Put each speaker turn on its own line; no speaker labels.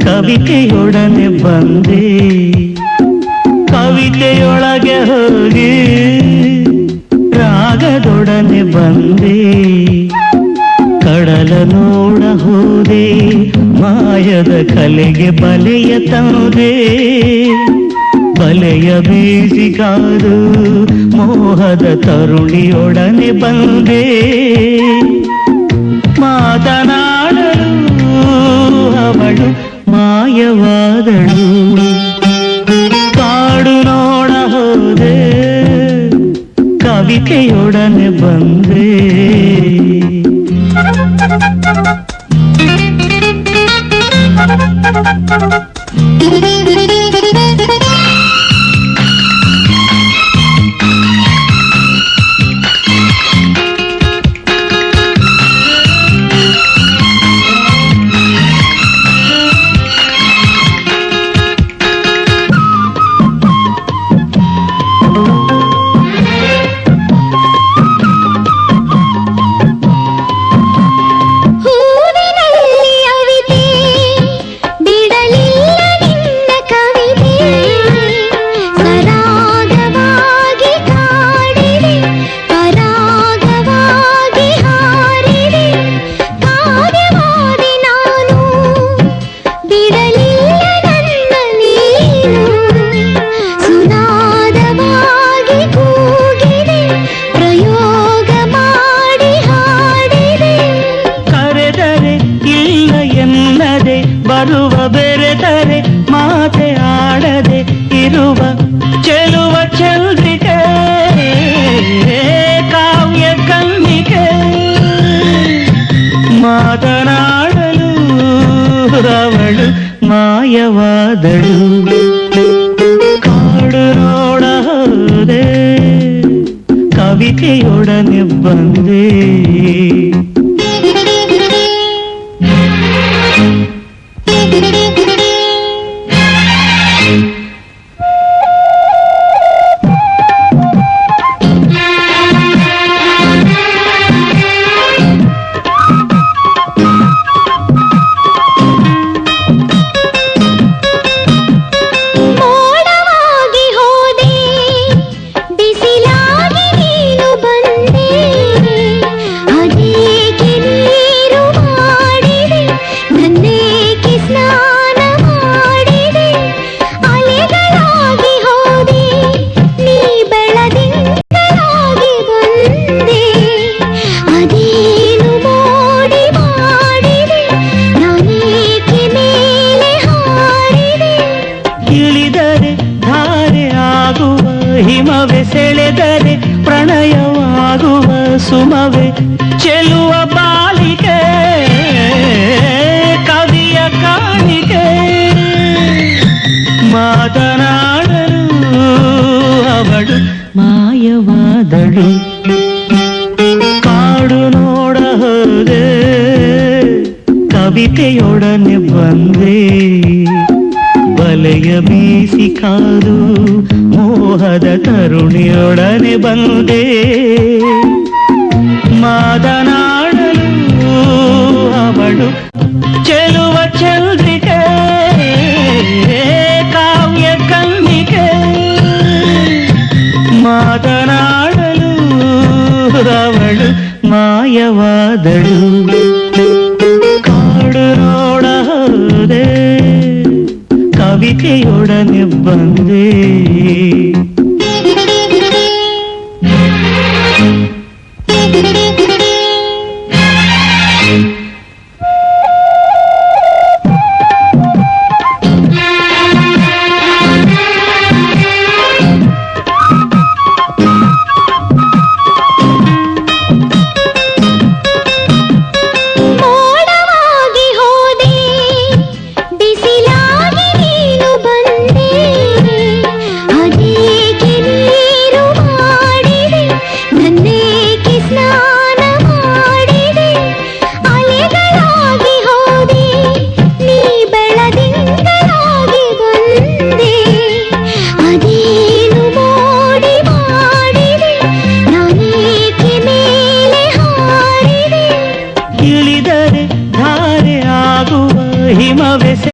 ಕವಿತೆಯೊಡನೆ ಬಂದೆ, ಕವಿತೆಯೊಳಗೆ ಹೋಗಿ ರಾಗದೊಡನೆ ಬಂದೆ, ಕಡಲ ನೋಡ ಹೋದೆ, ಮಾಯದ ಕಲೆಗೆ ಬಲೆಯ ತಂದೆ, ಬಲೆಯ ಬೀಸಿಗಾದು ಮೋಹದ ತರುಣಿಯೊಡನೆ ಬಂದೆ, ಮಾತನಾಡಲು ಅವಳು ಮಾಯವಾದಳು, ಕಾಡು ನೋಡ ಹೋದೆ, ಕವಿತೆಯೊಡನೆ ಬಂದೆ. ಬರುವ ಬೆರೆದರೆ ಮಾತೆ ಆಡದೆ ಇರುವ ಚೆಲುವ ಚಂದ್ರಿಕೆ ಕಾವ್ಯ ಕನ್ನಿಕೆ, ಮಾತನಾಡಲು ಅವಳು ಮಾಯವಾದಳು, ಕಾಡು ನೋಡ ಹೋದೆ, ಕವಿತೆಯೊಡನೆ ಬಂದೆ. ಹಿಮವೇ ಸೆಳೆದರೆ ಪ್ರಣಯವಾಗುವ ಸುಮವೇ ಚೆಲುವ ಬಾಲಿಕೆ, ಕವಿಯ ಕಾಣಿಕೆ, ಮಾತನಾಡಲು ಅವಳು ಮಾಯವಾದಳು, ಕಾಡು ನೋಡ ಹೋದೆ, ಕವಿತೆಯೊಡನೆ ಬಂದೆ, ಬಲೆಯ ಬೀಸಿ ಕಾದು ಮೋಹದ ತರುಣಿಯೊಡನೆ ಬಂದೆ, ಮಾತನಾಡಲು ಅವಳು ಚೆಲುವ ಚಂದ್ರಿಕೆ ಕಾವ್ಯ ಕನ್ನಿಕೆ, ಮಾತನಾಡಲು ಅವಳು ಮಾಯವಾದಳು, ಕಾಡು ನೋಡ ಹೋದೆ, ಕವಿತೆಯೊಡನೆ ಬಂದೆ.